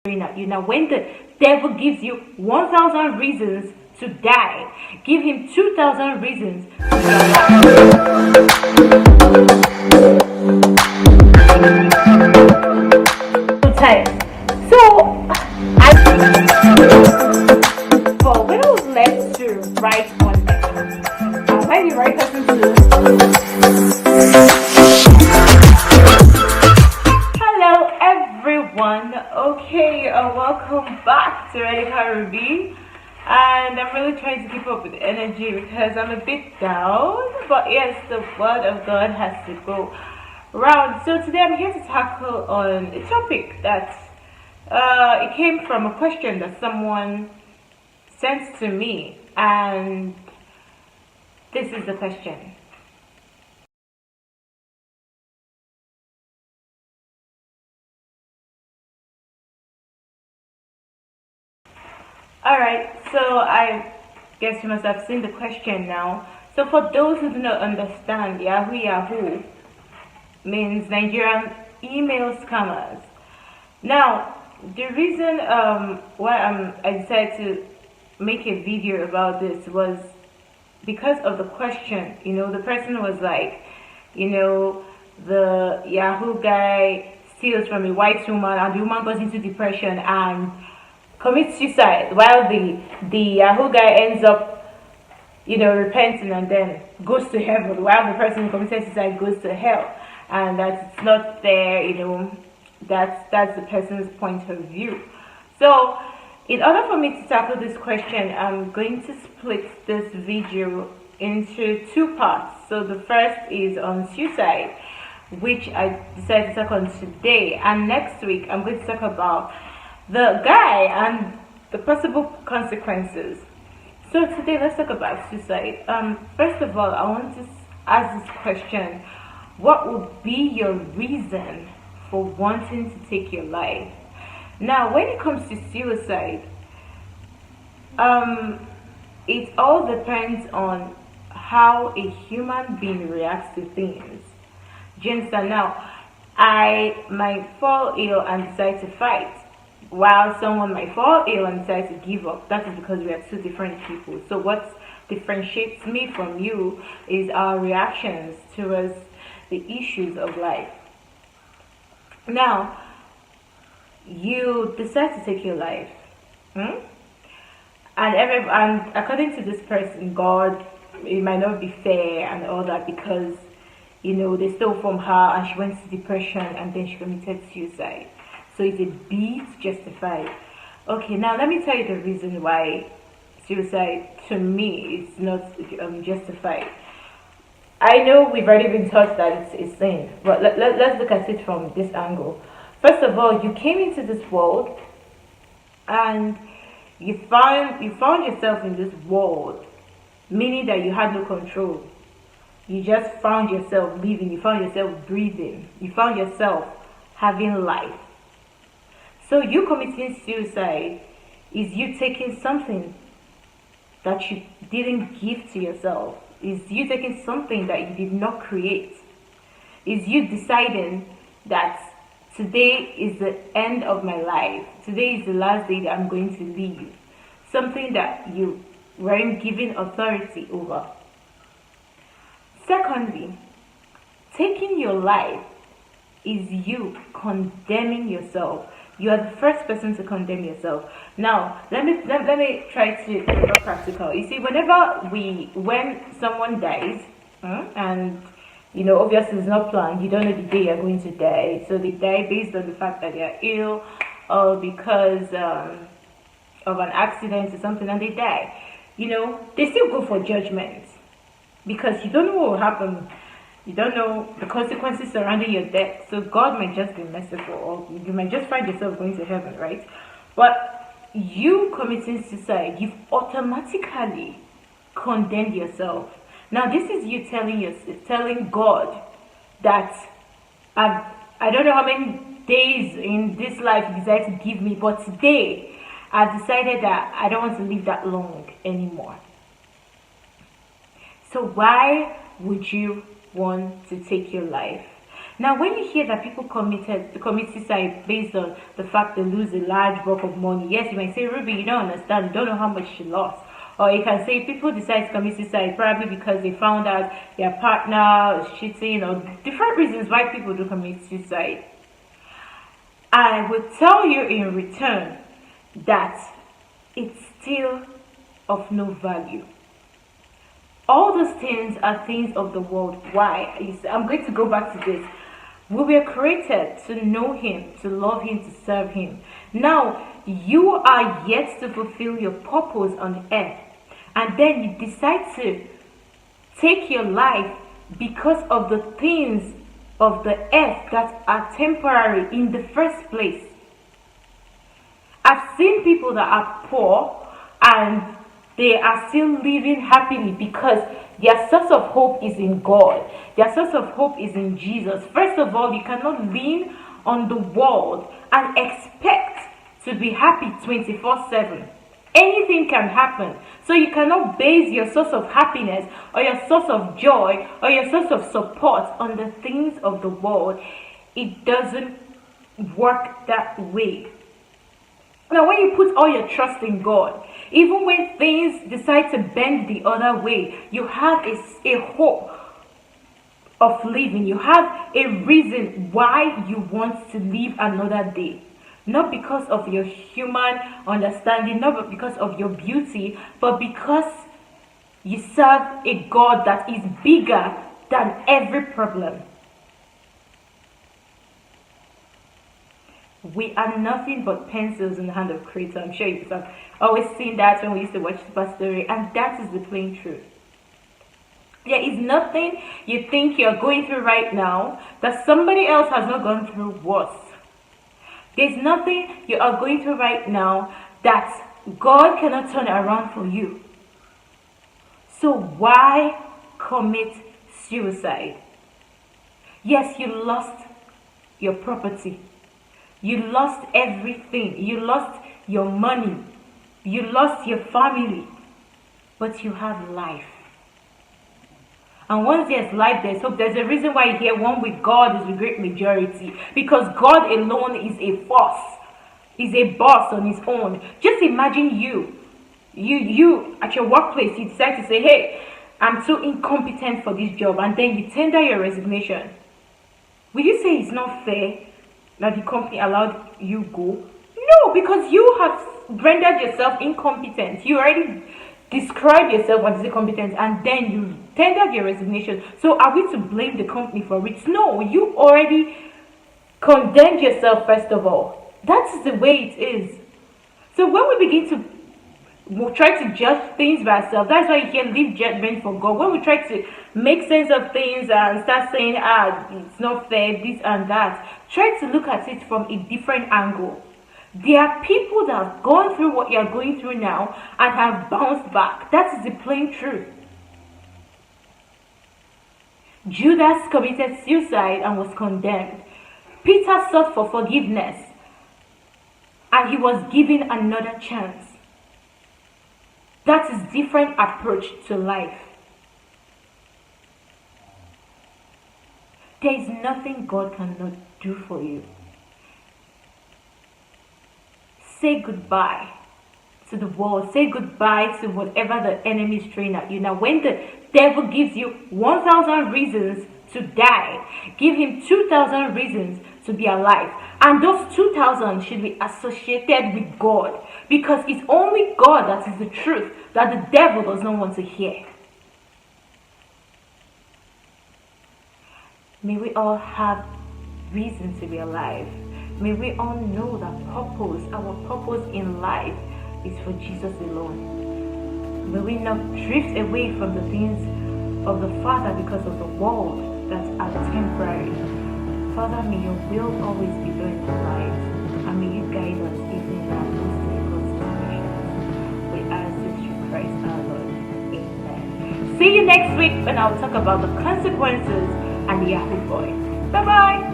at you. Now, when the devil gives you 1,000 reasons to die, give him 2,000 reasons to be alive. So, when I was left to write one day, am I the right person to? Hello, everyone. Okay, welcome back to Radical Ruby. And I'm really trying to keep up with energy because I'm a bit down. But yes, the word of God has to go round. So today I'm here to tackle on a topic that it came from a question that someone sent to me, and this is the question. Alright, so I guess you must have seen the question now. So for those who do not understand, Yahoo means Nigerian email scammers. Now, the reason why I decided to make a video about this was because of the question. You know, the person was like, you know, the Yahoo guy steals from a white woman and the woman goes into depression and commits suicide, while the Yahoo guy ends up, you know, repenting and then goes to heaven, while the person who committed suicide goes to hell. And that's not fair, you know. That's the person's point of view. So in order for me to tackle this question, I'm going to split this video into two parts. So the first is on suicide, which I decided to talk on today, and next week I'm going to talk about the guy and the possible consequences. So today let's talk about suicide. First of all, I want to ask this question: what would be your reason for wanting to take your life? Now, when it comes to suicide, it all depends on how a human being reacts to things. Do you understand? Now, I might fall ill and decide to fight, while someone might fall ill and decide to give up. That is because we are two different people. So what differentiates me from you is our reactions towards the issues of life. Now, you decide to take your life, and according to this person, God, it might not be fair and all that, because, you know, they stole from her and she went to depression and then she committed suicide. So it's a bit justified. Okay, now let me tell you the reason why suicide to me is not justified. I know we've already been taught that it's a sin, but let's look at it from this angle. First of all, you came into this world and you found yourself in this world, meaning that you had no control. You just found yourself living, you found yourself breathing, you found yourself having life. So you committing suicide is you taking something that you didn't give to yourself. Is you taking something that you did not create. Is you deciding that today is the end of my life. Today is the last day that I'm going to leave. Something that you weren't given authority over. Secondly, taking your life is you condemning yourself. You are the first person to condemn yourself. Now, let me try to be more practical. You see, when someone dies, and you know, obviously it's not planned. You don't know the day you're going to die. So they die based on the fact that they are ill, or because of an accident or something, and they die. You know, they still go for judgment because you don't know what will happen. You don't know the consequences surrounding your death. So God might just be merciful, or you might just find yourself going to heaven, right? But you committing suicide, you've automatically condemned yourself. Now this is you telling God that I don't know how many days in this life you decided to give me, but today I've decided that I don't want to live that long anymore. So why would you want to take your life? Now, when you hear that people commit suicide based on the fact they lose a large bulk of money, yes, you might say, Ruby, you don't understand, you don't know how much she lost. Or you can say people decide to commit suicide probably because they found out their partner is cheating, or different reasons why people do commit suicide. I will tell you in return that it's still of no value. All those things are things of the world. Why? I'm going to go back to this. We were created to know Him, to love Him, to serve Him. Now, you are yet to fulfill your purpose on earth. And then you decide to take your life because of the things of the earth that are temporary in the first place. I've seen people that are poor and they are still living happily because their source of hope is in God. Their source of hope is in Jesus. First of all, you cannot lean on the world and expect to be happy 24/7. Anything can happen. So you cannot base your source of happiness or your source of joy or your source of support on the things of the world. It doesn't work that way. Now, when you put all your trust in God, even when things decide to bend the other way, you have a hope of living. You have a reason why you want to live another day. Not because of your human understanding, not because of your beauty, but because you serve a God that is bigger than every problem. We are nothing but pencils in the hand of Creator. I'm sure you've always seen that when we used to watch Super Story, and that is the plain truth. There is nothing you think you're going through right now that somebody else has not gone through worse. There's nothing you are going through right now that God cannot turn around for you. So why commit suicide? Yes, you lost your property. You lost everything. You lost your money. You lost your family. But you have life. And once there's life, there's hope. There's a reason why you hear one with God is the great majority. Because God alone is a force. Is a boss on his own. Just imagine you at your workplace, you decide to say, hey, I'm too incompetent for this job. And then you tender your resignation. Will you say it's not fair that the company allowed you go? No, because you have rendered yourself incompetent. You already described yourself as incompetent and then you tendered your resignation. So are we to blame the company for it? No, you already condemned yourself first of all. That's the way it is. So when we begin to try to judge things by ourselves, that's why you can leave judgment for God. When we try to make sense of things and start saying, it's not fair, this and that, try to look at it from a different angle. There are people that have gone through what you're going through now and have bounced back. That is the plain truth. Judas committed suicide and was condemned. Peter sought for forgiveness and he was given another chance. That is different approach to life. There is nothing God cannot do for you. Say goodbye to the world. Say goodbye to whatever the enemy is throwing at you. Now, when the devil gives you 1,000 reasons to die, give him 2,000 reasons to be alive. And those 2,000 should be associated with God. Because it's only God that is the truth that the devil does not want to hear. May we all have reason to be alive. May we all know that our purpose in life is for Jesus alone. May we not drift away from the things of the Father because of the world that are temporary. Father, may your will always be done in our lives, and may you guide us even in our most difficult situations. We ask this through Christ our Lord. Amen. See you next week when I'll talk about the consequences and the Yahoo boy. Bye-bye.